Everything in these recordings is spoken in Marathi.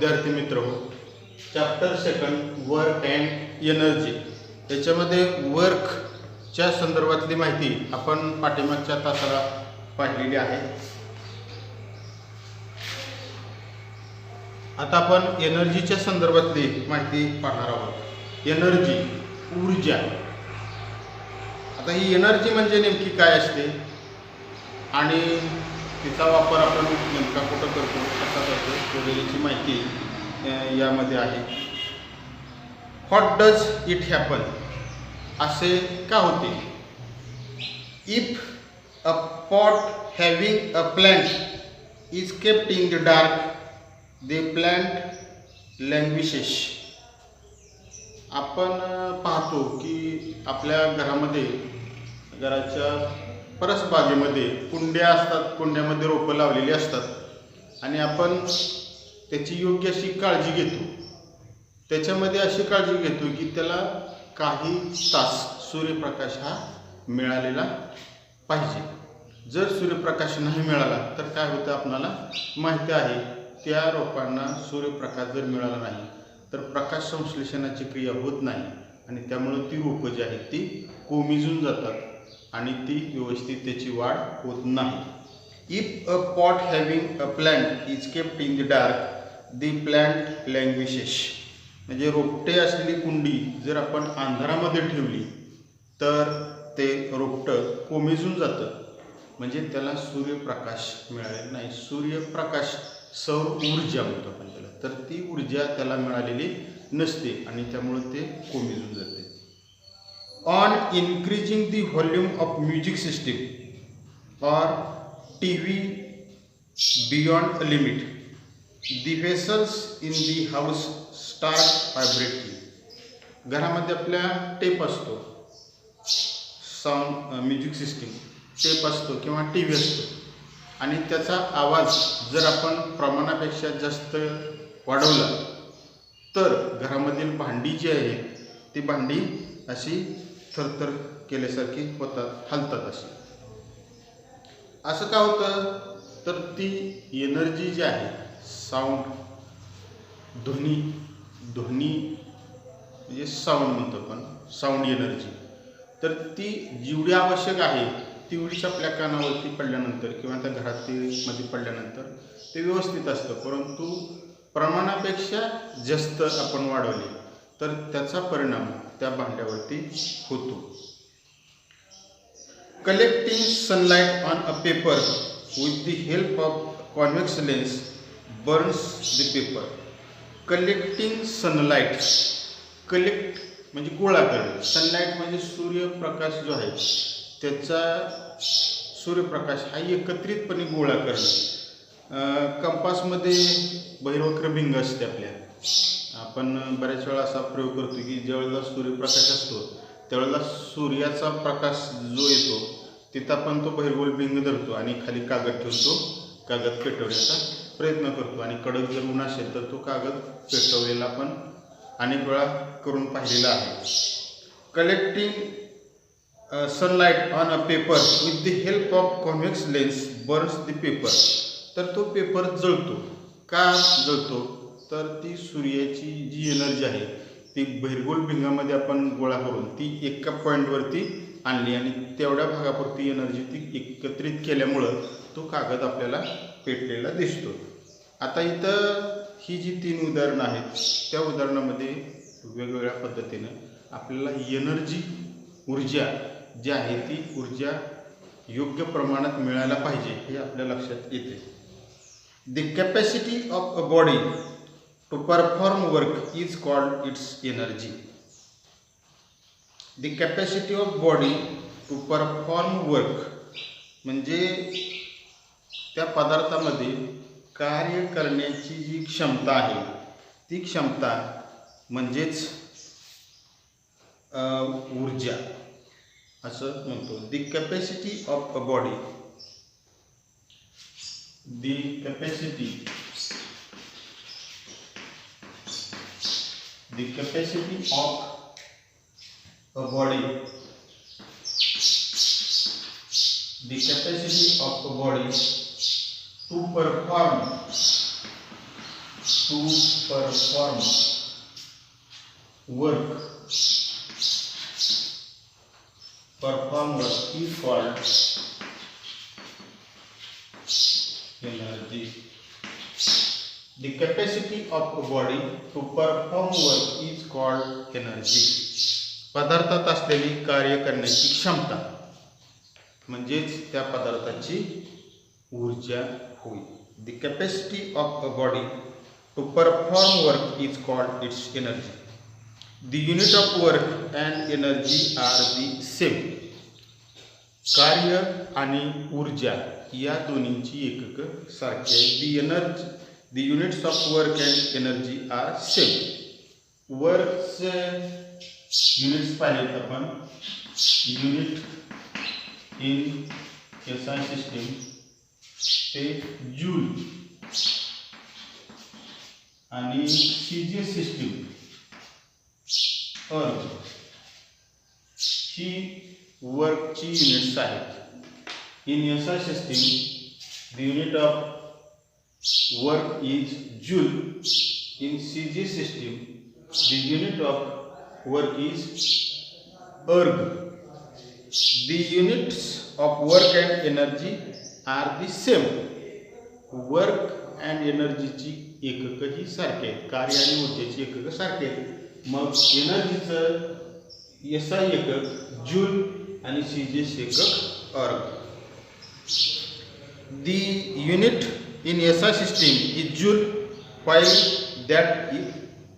विद्यार्थी मित्र हो, chapter second work and energy याच्यामध्ये वर्कच्या संदर्भातली माहिती आपण पाठीमागच्या तासाला पाहिलेली आहे. आता आपण एनर्जीच्या संदर्भातली माहिती पाहणार आहोत. एनर्जी, ऊर्जा. आता ही एनर्जी म्हणजे नेमकी काय असते आणि तिचा वापर आपण नेमका कुठं करतो, कसा करतो वगैरेची माहिती यामध्ये आहे. व्हॉट डज इट हॅपन, असे का होते. If a pot having a plant is kept in the dark, the plant languishes. आपण पाहतो की आपल्या घरामध्ये, घराच्या परसबागेमध्ये कुंड्या असतात, कुंड्यामध्ये रोपं लावलेली असतात आणि आपण त्याची योग्य अशी काळजी घेतो. त्याच्यामध्ये अशी काळजी घेतो की त्याला काही तास सूर्यप्रकाश हा मिळालेला पाहिजे. जर सूर्यप्रकाश नाही मिळाला तर काय होतं आपल्याला माहिती आहे. त्या रोपांना सूर्यप्रकाश जर मिळाला नाही तर प्रकाश संश्लेषणाची क्रिया होत नाही आणि त्यामुळे ती रोपं जी आहेत ती कोमेजून जातात आणि ती व्यवस्थित त्याची वाढ होत नाही. If a pot having a plant is kept in the dark, the plant languishes. म्हणजे रोपटे असलेली कुंडी जर आपण अंधारामध्ये ठेवली तर ते रोपटं कोमेजून जातं, म्हणजे त्याला सूर्यप्रकाश मिळालेला नाही. सूर्यप्रकाश, सौर ऊर्जा म्हणतो आपण त्याला, तर ती ऊर्जा त्याला मिळालेली नसते आणि त्यामुळे ते कोमेजून जाते. On increasing the volume of music system or TV beyond a limit, the vessels in the house start vibrating. घरामध्ये आपल्या टेप असतो, साऊंड म्युझिक सिस्टीम टेप असतो किंवा टी व्ही असतो आणि त्याचा आवाज जर आपण प्रमाणापेक्षा जास्त वाढवला तर घरामधील भांडी जी आहेत ती भांडी अशी थरथर केल्यासारखी होतात, हलतात अशी. असं का होतं तर ती एनर्जी जी आहे, साऊंड, ध्वनी म्हणजे साऊंड म्हणतो आपण, साऊंड एनर्जी, तर ती जेवढी आवश्यक आहे तेवढीच आपल्या कानावरती पडल्यानंतर किंवा त्या घरामध्ये पडल्यानंतर ते व्यवस्थित असतं. परंतु प्रमाणापेक्षा जास्त आपण वाढवली तर त्याचा परिणाम त्या भांड्यावरती होतो. Collecting sunlight on a paper with the help of convex lens Burns the paper. Collecting sunlight, collect म्हणजे गोळा करणे, सनलाइट म्हणजे सूर्यप्रकाश जो आहे त्याचा सूर्यप्रकाश हा एकत्रितपणे गोळा करणे. कंपासमध्ये बहिर्वक्र भिंग असते आपल्या. आपण बऱ्याच वेळा असा प्रयोग करतो की ज्यावेळेला सूर्यप्रकाश असतो त्यावेळेला सूर्याचा प्रकाश जो येतो तिथं आपण तो बहिर्गोल भिंग धरतो आणि खाली कागद ठेवतो, कागद पेटवण्याचा प्रयत्न करतो आणि कडक जर ऊन असेल तर तो कागद पेटवलेला आपण अनेक वेळा करून पाहिलेला आहे. Collecting sunlight on a paper with the help of convex lens Burns the paper. तर तो पेपर जळतो. का जळतो तर ती सूर्याची जी एनर्जी आहे ती बहिर्गोल भिंगामध्ये आपण गोळा करून ती एका पॉईंटवरती आणली आणि तेवढ्या भागापुरती एनर्जी ती एकत्रित केल्यामुळं तो कागद आपल्याला पेटलेला दिसतो. आता इथं ही जी 3 उदाहरणं आहेत त्या उदाहरणामध्ये वेगवेगळ्या पद्धतीनं आपल्याला एनर्जी, ऊर्जा जी आहे ती ऊर्जा योग्य प्रमाणात मिळायला पाहिजे हे आपल्या लक्षात येते. The capacity of a body to perform work is called its energy. The capacity of body to perform work म्हणजे त्या पदार्थामध्ये कार्य करण्याची जी क्षमता आहे ती क्षमता म्हणजेच ऊर्जा असं म्हणतो. The capacity of a body, the capacity the capacity of a body, the capacity of a body to perform to perform work is called energy. The capacity of a body to perform work is called energy. पदार्थात असलेली कार्य करण्याची क्षमता म्हणजेच त्या पदार्थाची ऊर्जा होय. The capacity of a body to perform work is called its energy. The unit of work and energy are the same. कार्य आणि ऊर्जा या दोन्हींची एकक सारखी आहे. The units of work and energy are same. वर्कचे युनिट्स पाहिले आपण युनिट इन SI सिस्टीम ते जूल आणि CGS सिस्टीम ही वर्कची युनिट्स आहेत. In SI system the unit of work is joule. In CG system the unit of work is erg. The units of work and energy are the same. Work and energy ची एकक ही सारखी आहेत. कार्य आणि ऊर्जेची एकक सारखी आहेत. मग एनर्जीचं SI एकक जूल आणि CGS एकक erg. The unit in SI system is joule while that in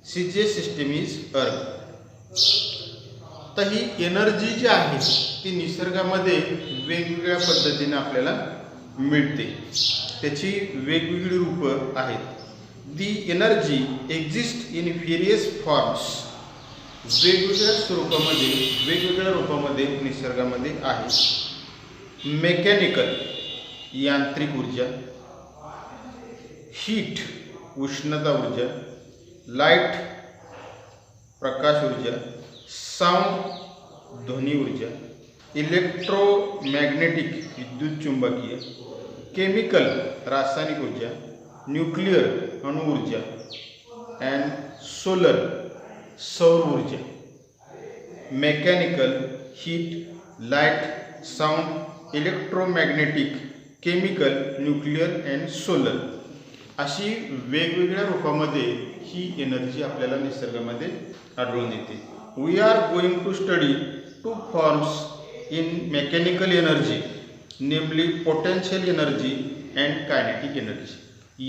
CGS system is erg. तर ही एनर्जी जी आहे ती निसर्गामध्ये वेगवेगळ्या पद्धतीने आपल्याला मिळते. त्याची वेगवेगळी रूपं आहेत. दी energy exist in various forms. वेगवेगळ्या स्वरूपामध्ये वेगवेगळ्या रूपामध्ये निसर्गामध्ये आहे. मेकॅनिकल यांत्रिक ऊर्जा, हीट उष्णता ऊर्जा, लाइट प्रकाश ऊर्जा, साउंड ध्वनि ऊर्जा, इलेक्ट्रोमॅग्नेटिक विद्युत चुंबकीय, केमिकल रासायनिक ऊर्जा, न्यूक्लियर अणु ऊर्जा अँड सोलर सौर ऊर्जा. Mechanical, heat, light, sound, electromagnetic, chemical, nuclear and solar अशी वेगवेगळ्या रूपामध्ये ही एनर्जी आपल्याला निसर्गामध्ये आढळून येते. We are going to study two forms in mechanical energy, namely potential energy and kinetic energy.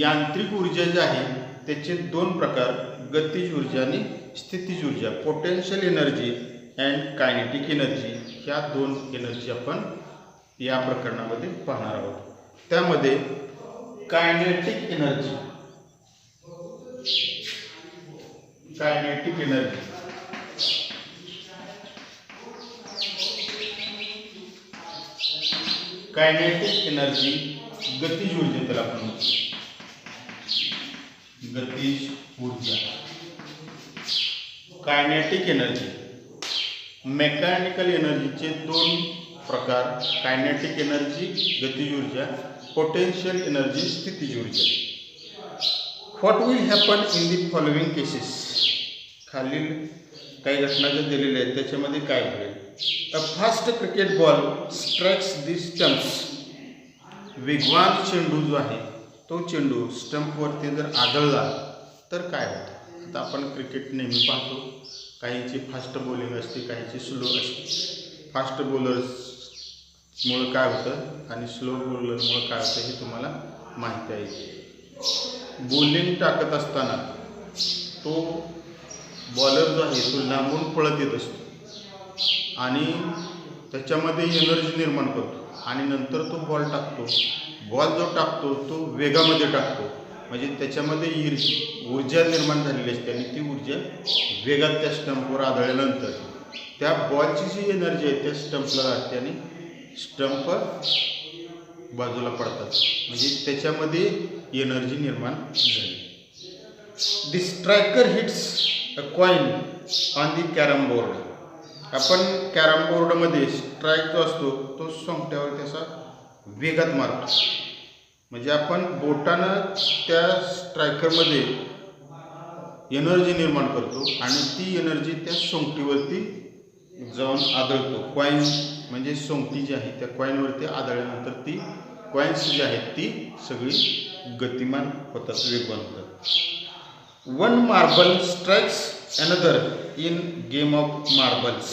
यांत्रिक ऊर्जा जी आहे त्याचे दोन प्रकार, गतिज ऊर्जा आणि स्थितिज ऊर्जा. Potential energy and kinetic energy ह्या दोन एनर्जी आपण या प्रकरणामध्ये पाहणार आहोत. त्यामध्ये kinetic energy, kinetic energy kinetic energy गतिज ऊर्जा त्याला आपण म्हणतो. गतिज ऊर्जा. Kinetic energy. मेकॅनिकल एनर्जीचे दोन प्रकार, कायनेटिक एनर्जी गतिज ऊर्जा, पोटेन्शियल एनर्जी स्थितिज ऊर्जा. What will happen in the following cases. खालील काही घटना ज्या दिलेल्या आहेत त्याच्यामध्ये काय होईल. A fast cricket ball strikes the stumps. वेगवान चेंडू जो आहे तो चेंडू स्टंपवरती जर आदळला तर काय होतं. आता आपण क्रिकेट नेहमी पाहतो, काहींची फास्ट बॉलिंग असते, काहींची स्लो असते. फास्ट बॉलर्समुळं काय होतं आणि स्लो बॉलरमुळं काय होतं हे तुम्हाला माहिती आहे. बॉलिंग टाकत असताना तो बॉलर जो आहे तो लांबून पळत येत असतो आणि त्याच्यामध्ये एनर्जी निर्माण करतो आणि नंतर तो बॉल टाकतो. बॉल जो टाकतो तो वेगामध्ये टाकतो, म्हणजे त्याच्यामध्ये ऊर्जा निर्माण झालेली असते आणि ती ऊर्जा वेगात त्या स्टंपवर आदळल्यानंतर त्या बॉलची जी एनर्जी आहे त्या स्टंपला लागते आणि स्टंप बाजूला पडतात, म्हणजे त्याच्यामध्ये एनर्जी निर्माण झाली. The striker hits a coin on the carrom board. आपण कॅरम बोर्डमध्ये स्ट्राईक जो असतो तो सोंगट्यावर त्याचा वेगात मारतो, म्हणजे आपण बोटानं त्या स्ट्रायकरमध्ये एनर्जी निर्माण करतो आणि ती एनर्जी त्या सोंगटीवरती जाऊन आदळतो. कॉईन म्हणजे सोंगटी जी आहे त्या कॉईनवरती आदळल्यानंतर ती कॉईन्स जी आहेत ती सगळी गतिमान होतात, वेगवान होतात. One marble strikes another in game of marbles.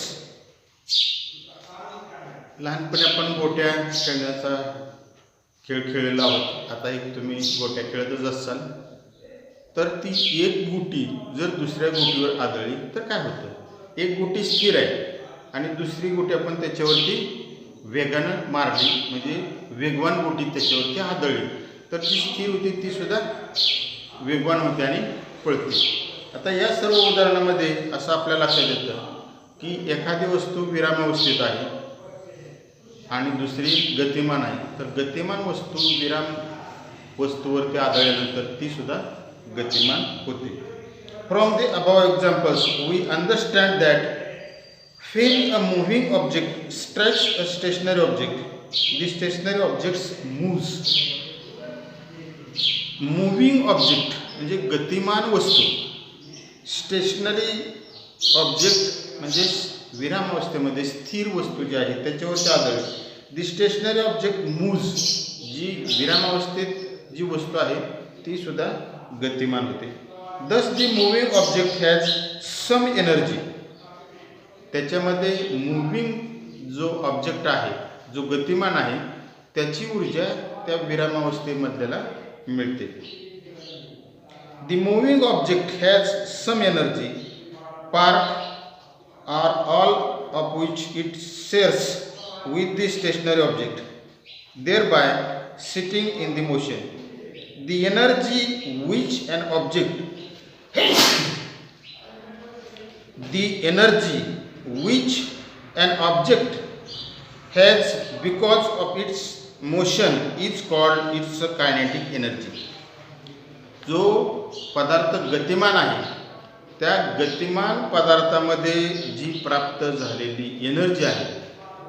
लहानपणी आपण गोट्या खेळण्याचा खेळ खेळलेला आहोत. आता एक तुम्ही गोट्या खेळतच असाल तर ती एक गुटी जर दुसऱ्या गुटीवर आदळली तर काय होतं? एक गुटी स्थिर आहे आणि दुसरी गुटी आपण त्याच्यावरती वेगानं मारली म्हणजे वेगवान गुटी त्याच्यावरती आदळली तर ती स्थिर होती, ती सुद्धा वेगवान होते आणि पळते. आता या सर्व उदाहरणामध्ये असं आपल्या लक्षात येतं की एखादी वस्तू विरामावस्थेत आहे आणि दुसरी गतिमान आहे, तर गतिमान वस्तू विराम वस्तूवरती आदळल्यानंतर ती सुद्धा गतिमान होते. From the above examples we understand that when a moving object strikes a stationary object, the stationary object moves. Moving object म्हणजे गतिमान वस्तू, स्टेशनरी ऑब्जेक्ट म्हणजे विरामावस्थेमध्ये स्थिर वस्तू जी आहे त्याच्यावरती आदळते. दी स्टेशनरी ऑब्जेक्ट मूव्ज, जी विरामावस्थेत जी वस्तू आहे ती सुद्धा गतिमान होते. Thus the moving object has some energy. त्याच्यामध्ये मूव्हिंग जो ऑब्जेक्ट आहे, जो गतिमान आहे, त्याची ऊर्जा त्या विरामावस्थेमधल्याला मिळते. The moving object has some energy, part or all of which it shares with the stationary object, thereby sitting in the motion. The energy which an object has because of its motion is called its kinetic energy. जो पदार्थ गतिमान आहे त्या गतिमान पदार्थामध्ये जी प्राप्त झालेली एनर्जी आहे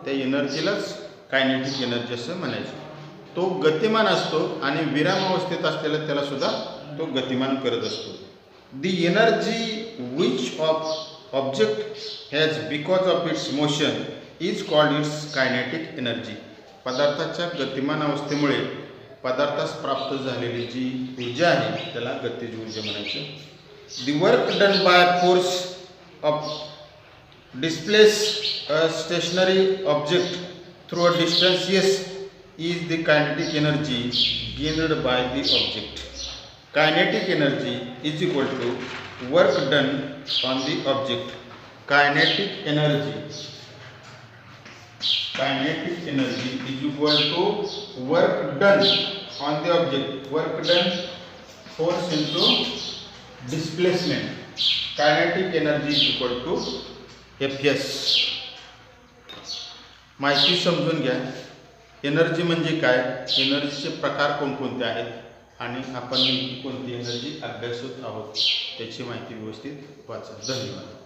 त्या एनर्जीलाच कायनेटिक एनर्जी असं म्हणायचं. तो गतिमान असतो आणि विरामावस्थेत असलेला त्याला सुद्धा तो गतिमान करत असतो. दी energy which object has because of its motion is called its kinetic energy. पदार्थाच्या गतिमान अवस्थेमुळे पदार्थास प्राप्त झालेली जी ऊर्जा आहे त्याला गतिज ऊर्जा म्हणायचं. The work done by force of displace a stationary object through a distance as is the kinetic energy gained by the object. Kinetic energy is equal to work done on the object. Kinetic energy is equal to work done on the object. Work done, force into displacement. Kinetic energy is equal to Fs. माहिती समजून घ्या. एनर्जी म्हणजे काय, एनर्जीचे प्रकार कोणकोणते आहेत आणि आपण नेमकी कोणती एनर्जी अभ्यासत आहोत त्याची माहिती व्यवस्थित वाचा. धन्यवाद.